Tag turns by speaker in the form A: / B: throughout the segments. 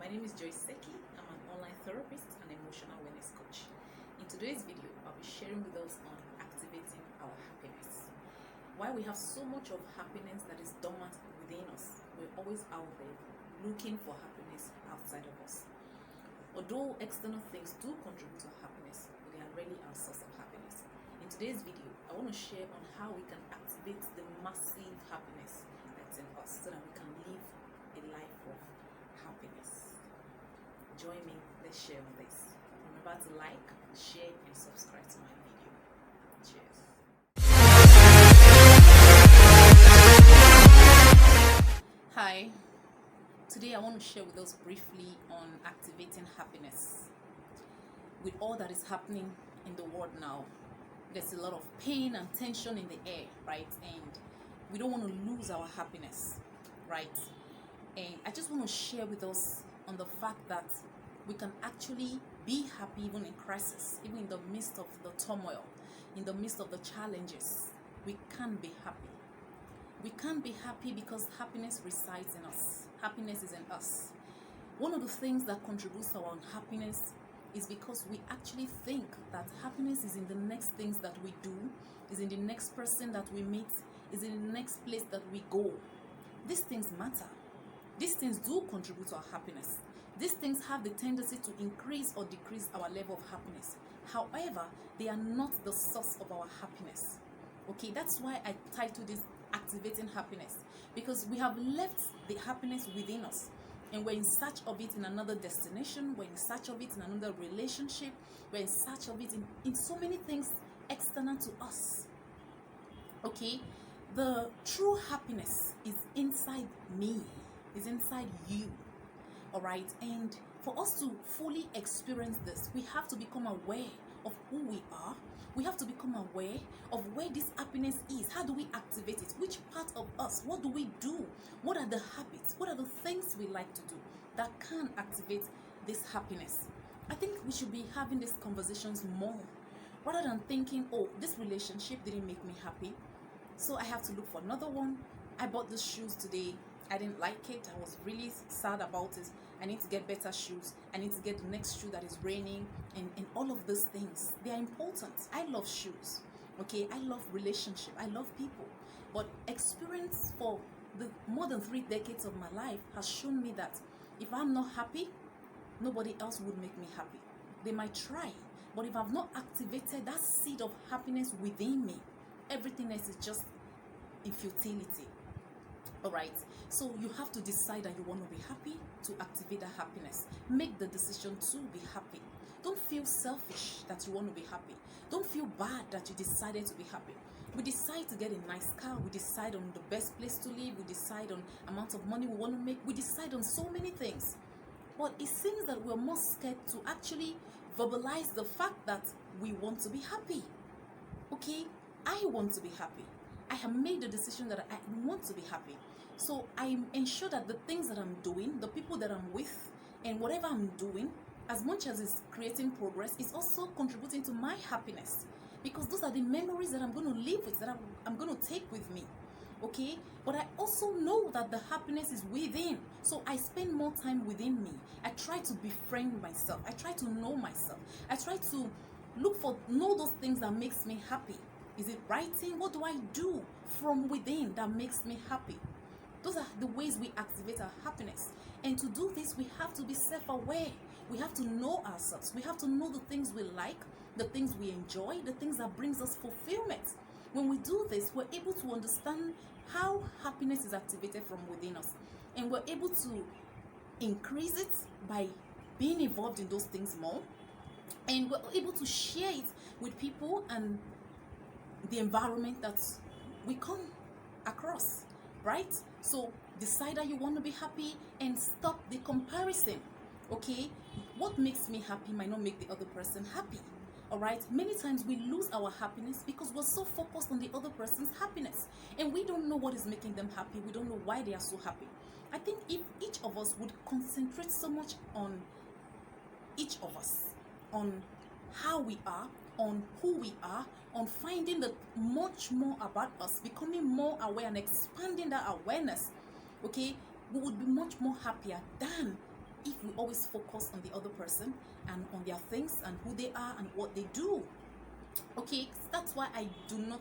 A: My name is Joyce Seki. I'm an online therapist and emotional wellness coach. In today's video, I'll be sharing with us on activating our happiness. While we have so much of happiness that is dormant within us, we're always out there looking for happiness outside of us. Although external things do contribute to our happiness, they are really our source of happiness. In today's video, I want to share on how we can activate the massive happiness that's in us so that we can live a life of happiness. Join me, let's share on this. Remember to like, share, and subscribe to my video. Cheers. Hi, today I want to share with us briefly on activating happiness. With all that is happening in the world now, there's a lot of pain and tension in the air, right? And we don't want to lose our happiness, right? And I just want to share with us on the fact that we can actually be happy even in crisis, even in the midst of the turmoil, in the midst of the challenges. We can be happy. We can be happy because happiness resides in us. Happiness is in us. One of the things that contributes to our unhappiness is because we actually think that happiness is in the next things that we do, is in the next person that we meet, is in the next place that we go. These things matter. These things do contribute to our happiness. These things have the tendency to increase or decrease our level of happiness. However, they are not the source of our happiness. Okay, that's why I titled this Activating Happiness, because we have left the happiness within us and we're in search of it in another destination, we're in search of it in another relationship, we're in search of it in so many things external to us. Okay, the true happiness is inside me, is inside you. All right, and for us to fully experience this, we have to become aware of who we are. We have to become aware of where this happiness is. How do we activate it? Which part of us? What do we do? What are the habits? What are the things we like to do that can activate this happiness? I think we should be having these conversations more rather than thinking, oh, this relationship didn't make me happy, so I have to look for another one. I bought these shoes today. I didn't like it. I was really sad about it. I need to get better shoes. I need to get the next shoe that is raining, and all of those things. They are important. I love shoes. Okay, I love relationship. I love people. But experience for the more than 3 decades of my life has shown me that if I'm not happy, nobody else would make me happy. They might try, but if I've not activated that seed of happiness within me, everything else is just in futility. All right, so you have to decide that you want to be happy to activate that happiness. Make the decision to be happy. Don't feel selfish that you want to be happy. Don't feel bad that you decided to be happy. We decide to get a nice car. We decide on the best place to live. We decide on amount of money we want to make. We decide on so many things. But it seems that we're more scared to actually verbalize the fact that we want to be happy. Okay, I want to be happy. I have made the decision that I want to be happy. So I ensure that the things that I'm doing, the people that I'm with, and whatever I'm doing, as much as it's creating progress, is also contributing to my happiness. Because those are the memories that I'm going to live with, that I'm going to take with me. Okay? But I also know that the happiness is within. So I spend more time within me. I try to befriend myself. I try to know myself. I try to know those things that makes me happy. Is it writing? What do I do from within that makes me happy? Those are the ways we activate our happiness. And to do this, we have to be self-aware. We have to know ourselves. We have to know the things we like, the things we enjoy, the things that brings us fulfillment. When we do this, we're able to understand how happiness is activated from within us. And we're able to increase it by being involved in those things more. And we're able to share it with people and the environment that we come across, right? So decide that you want to be happy and stop the comparison. Okay, what makes me happy might not make the other person happy. All right, many times we lose our happiness because we're so focused on the other person's happiness and we don't know what is making them happy. We don't know why they are so happy. I think if each of us would concentrate so much on each of us, on how we are, on who we are, on finding the much more about us, becoming more aware and expanding that awareness, okay, we would be much more happier than if we always focus on the other person and on their things and who they are and what they do. Okay, that's why I do not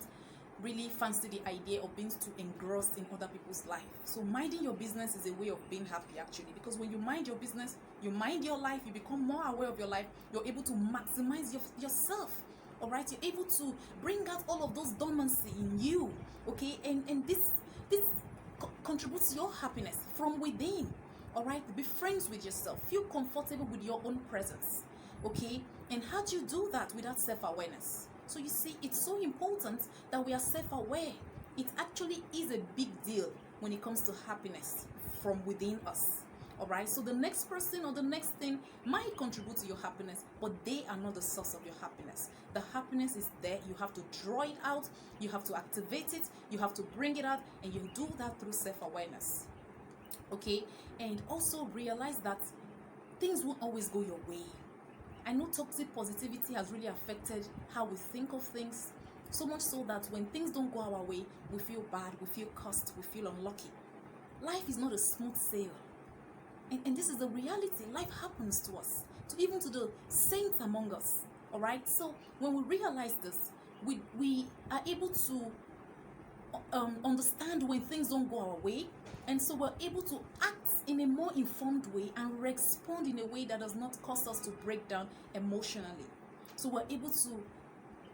A: really fancy the idea of being too engrossed in other people's life. So minding your business is a way of being happy, actually, because when you mind your business, you mind your life, you become more aware of your life, you're able to maximize yourself. All right, you're able to bring out all of those dormancy in you. Okay, and this contributes to your happiness from within. All right, be friends with yourself, feel comfortable with your own presence. Okay, and how do you do that without self-awareness? So you see, it's so important that we are self-aware. It actually is a big deal when it comes to happiness from within us. All right, so the next person or the next thing might contribute to your happiness, but they are not the source of your happiness. The happiness is there. You have to draw it out, you have to activate it, you have to bring it out, and you do that through self-awareness. Okay, and also realize that things won't always go your way. I know toxic positivity has really affected how we think of things, so much so that when things don't go our way, we feel bad, we feel cursed, we feel unlucky. Life is not a smooth sail. And this is the reality. Life happens to us, even to the saints among us. All right? So when we realize this, we are able to understand when things don't go our way, and so we're able to act in a more informed way and respond in a way that does not cause us to break down emotionally. So we're able to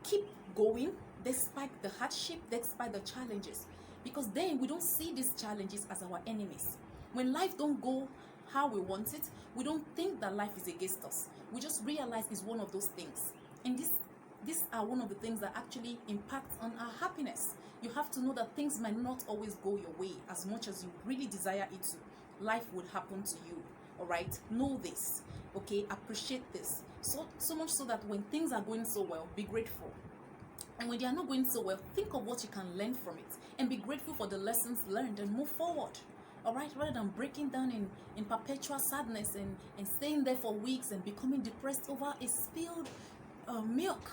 A: keep going despite the hardship, despite the challenges, because then we don't see these challenges as our enemies. When life don't go how we want it, we don't think that life is against us. We just realize it's one of those things, and these are one of the things that actually impact on our happiness. You have to know that things might not always go your way as much as you really desire it to. Life will happen to you. All right, know this. Okay, appreciate this. So much so that when things are going so well, be grateful. And when they are not going so well, think of what you can learn from it and be grateful for the lessons learned and move forward. All right, rather than breaking down in perpetual sadness and staying there for weeks and becoming depressed over a spilled milk,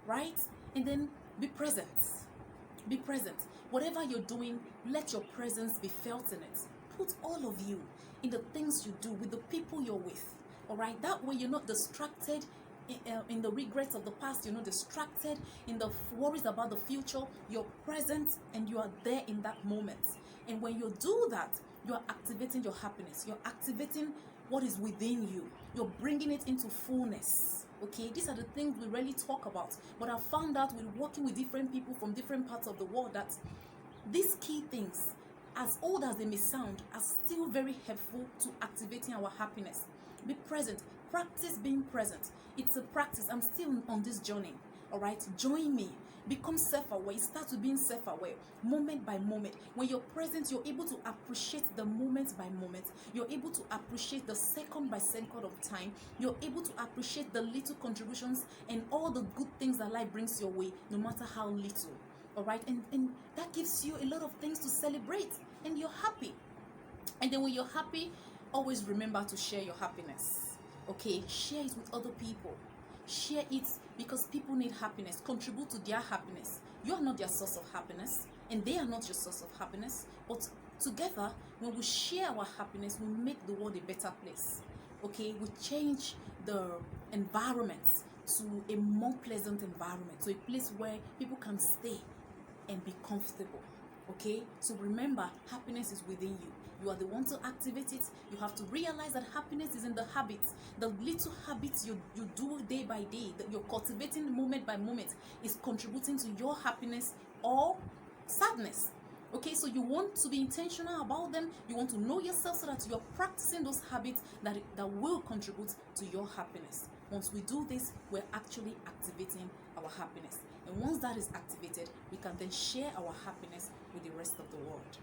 A: right? And then be present. Be present. Whatever you're doing, let your presence be felt in it. Put all of you in the things you do with the people you're with. All right, that way you're not distracted in the regrets of the past. You're not distracted in the worries about the future. You're present and you are there in that moment. And when you do that, you are activating your happiness. You're activating what is within you. You're bringing it into fullness. Okay, these are the things we rarely talk about, but I've found out with working with different people from different parts of the world that these key things, as old as they may sound, are still very helpful to activating our happiness. Be present. Practice being present. It's a practice. I'm still on this journey. All right, join me. Become self-aware. Start with being self-aware, moment by moment. When you're present, you're able to appreciate the moment by moment. You're able to appreciate the second by second of time. You're able to appreciate the little contributions and all the good things that life brings your way, no matter how little. All right, and that gives you a lot of things to celebrate, and you're happy. And then when you're happy, always remember to share your happiness. Okay, share it with other people. Share it because people need happiness. Contribute to their happiness. You are not their source of happiness, and they are not your source of happiness. But together, when we share our happiness, we make the world a better place. Okay, we change the environment to a more pleasant environment, to a place where people can stay and be comfortable. Okay, so remember, happiness is within you. You are the one to activate it. You have to realize that happiness is in the habits. The little habits you do day by day, that you're cultivating moment by moment, is contributing to your happiness or sadness. Okay, so you want to be intentional about them. You want to know yourself so that you're practicing those habits that will contribute to your happiness. Once we do this, we're actually activating our happiness. And once that is activated, we can then share our happiness with the rest of the world.